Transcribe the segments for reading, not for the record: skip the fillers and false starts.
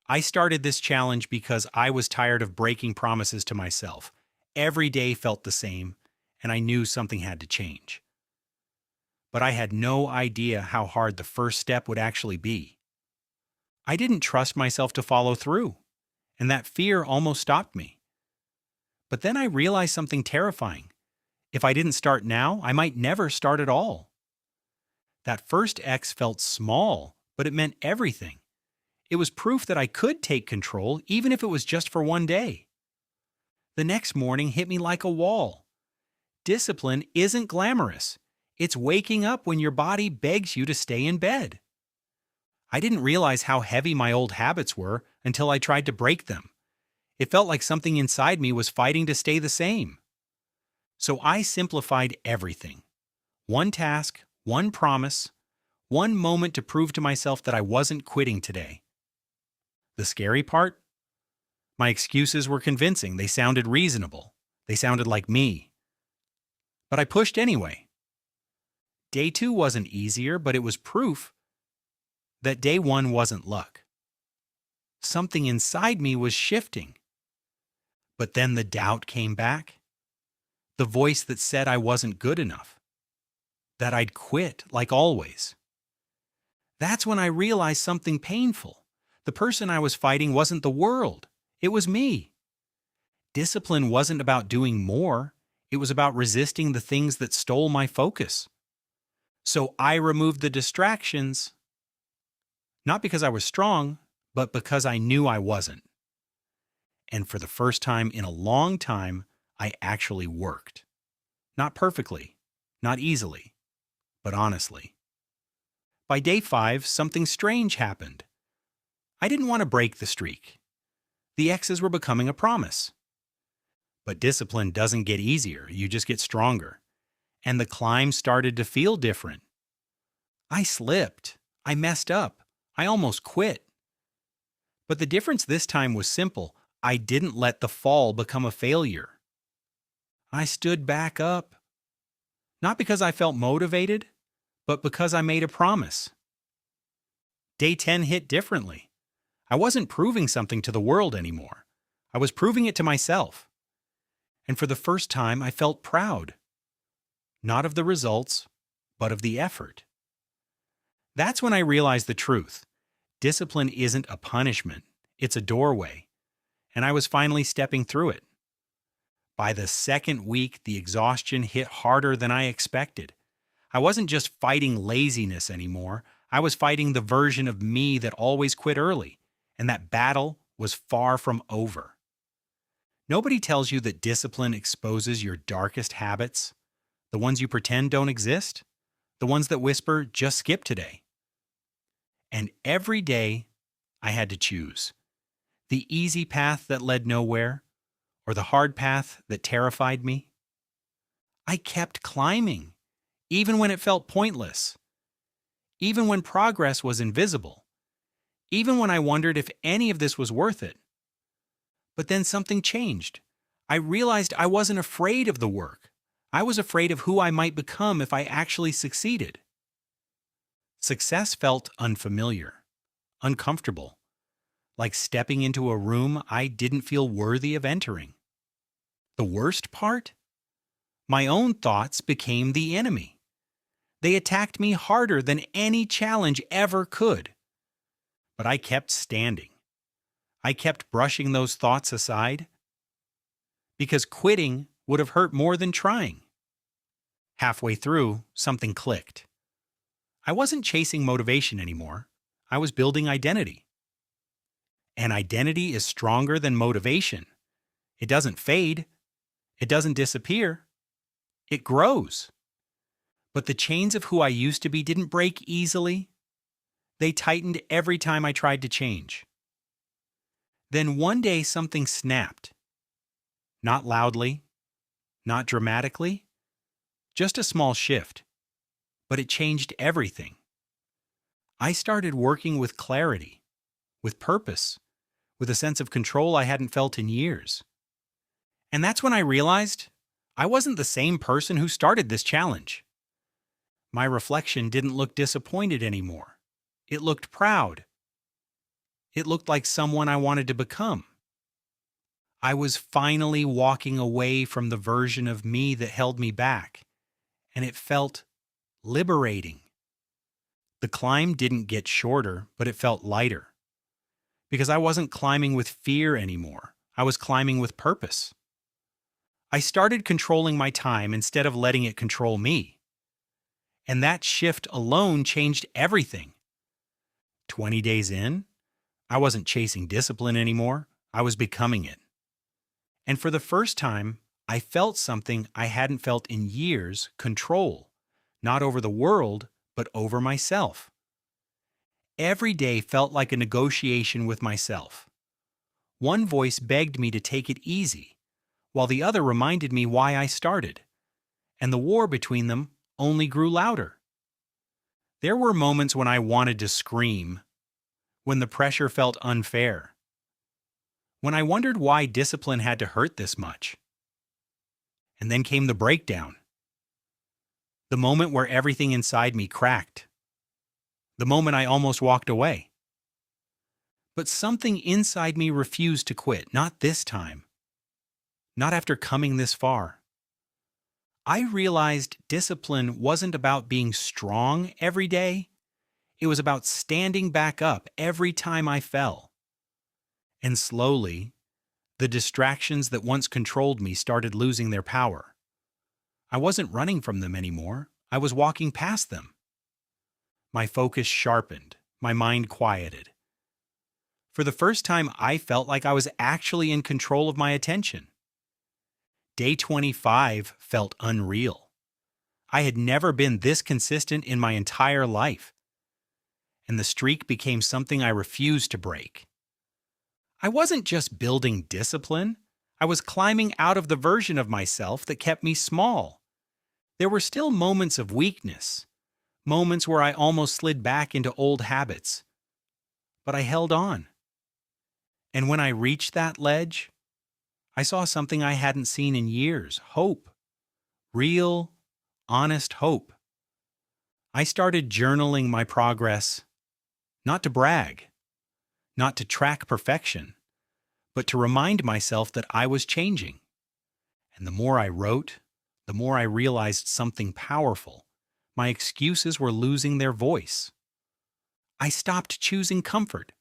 I started this challenge because I was tired of breaking promises to myself. Every day felt the same, and I knew something had to change. But I had no idea how hard the first step would actually be. I didn't trust myself to follow through, and that fear almost stopped me. But then I realized something terrifying. If I didn't start now, I might never start at all. That first X felt small, but it meant everything. It was proof that I could take control, even if it was just for one day. The next morning hit me like a wall. Discipline isn't glamorous. It's waking up when your body begs you to stay in bed. I didn't realize how heavy my old habits were until I tried to break them. It felt like something inside me was fighting to stay the same. So I simplified everything. One task, one promise, one moment to prove to myself that I wasn't quitting today. The scary part? My excuses were convincing. They sounded reasonable. They sounded like me. But I pushed anyway. Day 2 wasn't easier, but it was proof that day 1 wasn't luck. Something inside me was shifting. But then the doubt came back. The voice that said I wasn't good enough. That I'd quit, like always. That's when I realized something painful. The person I was fighting wasn't the world. It was me. Discipline wasn't about doing more. It was about resisting the things that stole my focus. So I removed the distractions, not because I was strong, but because I knew I wasn't. And for the first time in a long time, I actually worked. Not perfectly, not easily, but honestly. By day 5, something strange happened. I didn't want to break the streak. The X's were becoming a promise. But discipline doesn't get easier, you just get stronger. And the climb started to feel different. I slipped. I messed up. I almost quit. But the difference this time was simple. I didn't let the fall become a failure. I stood back up. Not because I felt motivated, but because I made a promise. Day 10 hit differently. I wasn't proving something to the world anymore. I was proving it to myself. And for the first time, I felt proud. Not of the results, but of the effort. That's when I realized the truth. Discipline isn't a punishment. It's a doorway. And I was finally stepping through it. By the second week, the exhaustion hit harder than I expected. I wasn't just fighting laziness anymore. I was fighting the version of me that always quit early. And that battle was far from over. Nobody tells you that discipline exposes your darkest habits, the ones you pretend don't exist, the ones that whisper, just skip today. And every day, I had to choose. The easy path that led nowhere, or the hard path that terrified me. I kept climbing, even when it felt pointless, even when progress was invisible. Even when I wondered if any of this was worth it. But then something changed. I realized I wasn't afraid of the work. I was afraid of who I might become if I actually succeeded. Success felt unfamiliar, uncomfortable, like stepping into a room I didn't feel worthy of entering. The worst part? My own thoughts became the enemy. They attacked me harder than any challenge ever could. But I kept standing. I kept brushing those thoughts aside. Because quitting would have hurt more than trying. Halfway through, something clicked. I wasn't chasing motivation anymore. I was building identity. And identity is stronger than motivation. It doesn't fade. It doesn't disappear. It grows. But the chains of who I used to be didn't break easily. They tightened every time I tried to change. Then one day something snapped. Not loudly, not dramatically, just a small shift. But it changed everything. I started working with clarity, with purpose, with a sense of control I hadn't felt in years. And that's when I realized I wasn't the same person who started this challenge. My reflection didn't look disappointed anymore. It looked proud. It looked like someone I wanted to become. I was finally walking away from the version of me that held me back, and it felt liberating. The climb didn't get shorter, but it felt lighter because I wasn't climbing with fear anymore. I was climbing with purpose. I started controlling my time instead of letting it control me. And that shift alone changed everything. 20 days in, I wasn't chasing discipline anymore. I was becoming it. And for the first time, I felt something I hadn't felt in years: control, not over the world, but over myself. Every day felt like a negotiation with myself. One voice begged me to take it easy, while the other reminded me why I started. And the war between them only grew louder. There were moments when I wanted to scream, when the pressure felt unfair, when I wondered why discipline had to hurt this much. And then came the breakdown. The moment where everything inside me cracked. The moment I almost walked away. But something inside me refused to quit, not this time. Not after coming this far. I realized discipline wasn't about being strong every day. It was about standing back up every time I fell. And slowly, the distractions that once controlled me started losing their power. I wasn't running from them anymore. I was walking past them. My focus sharpened. My mind quieted. For the first time, I felt like I was actually in control of my attention. Day 25 felt unreal. I had never been this consistent in my entire life. And the streak became something I refused to break. I wasn't just building discipline. I was climbing out of the version of myself that kept me small. There were still moments of weakness, moments where I almost slid back into old habits. But I held on. And when I reached that ledge, I saw something I hadn't seen in years: hope. Real, honest hope. I started journaling my progress, not to brag, not to track perfection, but to remind myself that I was changing. And the more I wrote, the more I realized something powerful. My excuses were losing their voice. I stopped choosing comfort,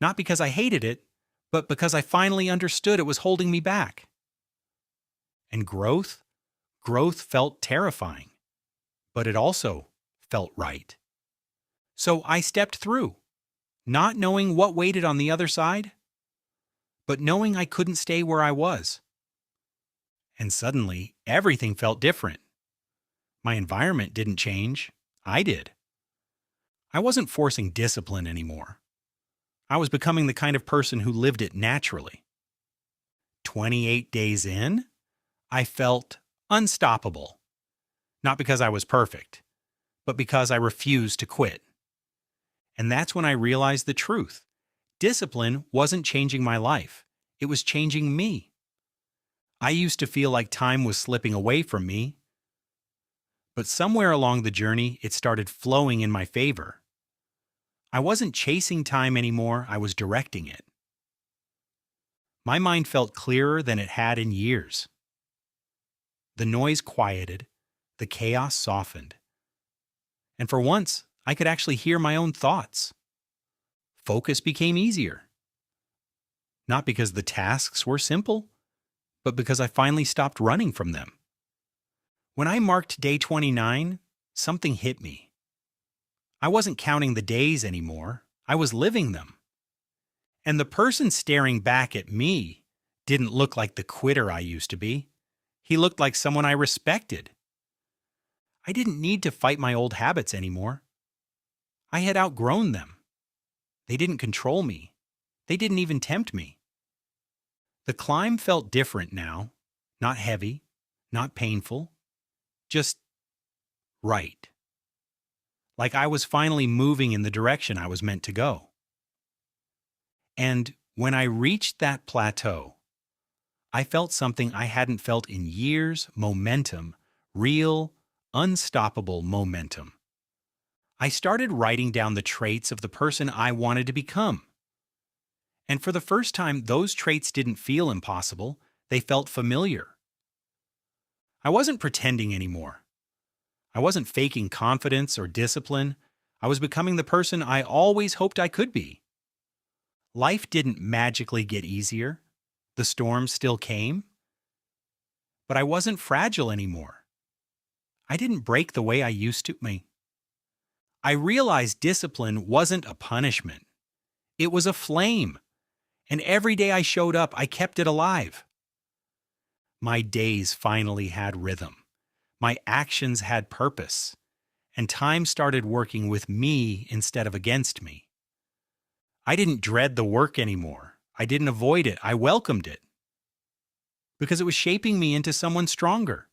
not because I hated it, but because I finally understood it was holding me back. And growth felt terrifying, but it also felt right. So I stepped through, not knowing what waited on the other side, but knowing I couldn't stay where I was. And suddenly, everything felt different. My environment didn't change. I did. I wasn't forcing discipline anymore. I was becoming the kind of person who lived it naturally. 28 days in, I felt unstoppable. Not because I was perfect, but because I refused to quit. And that's when I realized the truth. Discipline wasn't changing my life. It was changing me. I used to feel like time was slipping away from me. But somewhere along the journey, it started flowing in my favor. I wasn't chasing time anymore, I was directing it. My mind felt clearer than it had in years. The noise quieted, the chaos softened. And for once, I could actually hear my own thoughts. Focus became easier. Not because the tasks were simple, but because I finally stopped running from them. When I marked day 29, something hit me. I wasn't counting the days anymore. I was living them. And the person staring back at me didn't look like the quitter I used to be. He looked like someone I respected. I didn't need to fight my old habits anymore. I had outgrown them. They didn't control me. They didn't even tempt me. The climb felt different now. Not heavy, not painful, just right. Like I was finally moving in the direction I was meant to go. And when I reached that plateau, I felt something I hadn't felt in years: momentum, real, unstoppable momentum. I started writing down the traits of the person I wanted to become. And for the first time, those traits didn't feel impossible, they felt familiar. I wasn't pretending anymore. I wasn't faking confidence or discipline. I was becoming the person I always hoped I could be. Life didn't magically get easier. The storms still came. But I wasn't fragile anymore. I didn't break the way I used to. I realized discipline wasn't a punishment. It was a flame. And every day I showed up, I kept it alive. My days finally had rhythm. My actions had purpose. And time started working with me instead of against me. I didn't dread the work anymore. I didn't avoid it. I welcomed it. Because it was shaping me into someone stronger.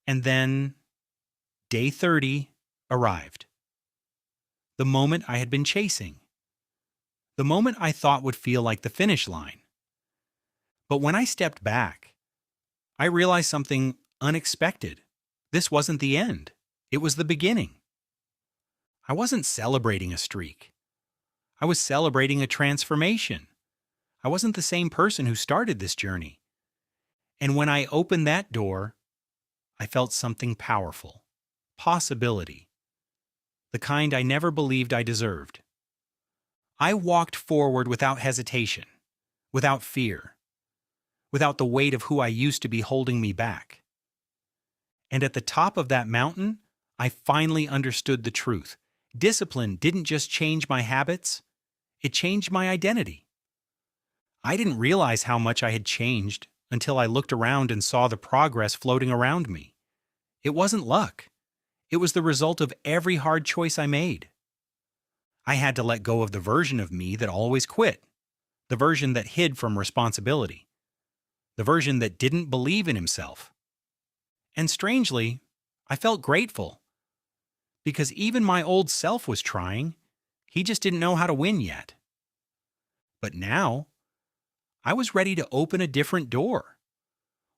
And then, day 30 arrived. The moment I had been chasing. The moment I thought would feel like the finish line. But when I stepped back, I realized something unexpected. This wasn't the end. It was the beginning. I wasn't celebrating a streak. I was celebrating a transformation. I wasn't the same person who started this journey. And when I opened that door, I felt something powerful. Possibility. The kind I never believed I deserved. I walked forward without hesitation, without fear, without the weight of who I used to be holding me back. And at the top of that mountain, I finally understood the truth. Discipline didn't just change my habits, it changed my identity. I didn't realize how much I had changed until I looked around and saw the progress floating around me. It wasn't luck. It was the result of every hard choice I made. I had to let go of the version of me that always quit, the version that hid from responsibility, the version that didn't believe in himself. And strangely, I felt grateful, because even my old self was trying. He just didn't know how to win yet. But now, I was ready to open a different door,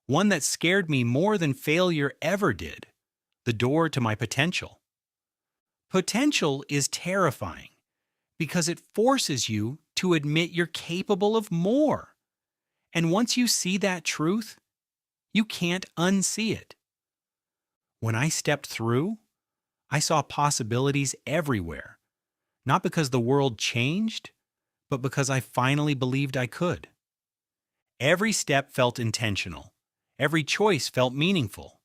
one that scared me more than failure ever did, the door to my potential. Potential is terrifying because it forces you to admit you're capable of more. And once you see that truth, you can't unsee it. When I stepped through, I saw possibilities everywhere, not because the world changed, but because I finally believed I could. Every step felt intentional. Every choice felt meaningful.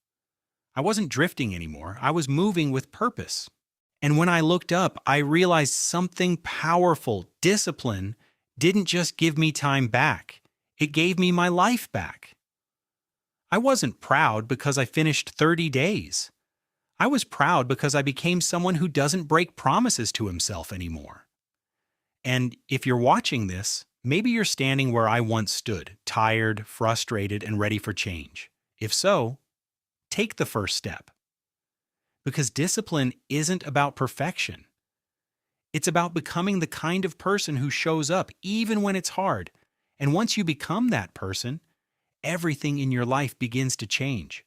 I wasn't drifting anymore. I was moving with purpose. And when I looked up, I realized something powerful. Discipline didn't just give me time back. It gave me my life back. I wasn't proud because I finished 30 days. I was proud because I became someone who doesn't break promises to himself anymore. And if you're watching this, maybe you're standing where I once stood, tired, frustrated, and ready for change. If so, take the first step. Because discipline isn't about perfection. It's about becoming the kind of person who shows up even when it's hard. And once you become that person, everything in your life begins to change.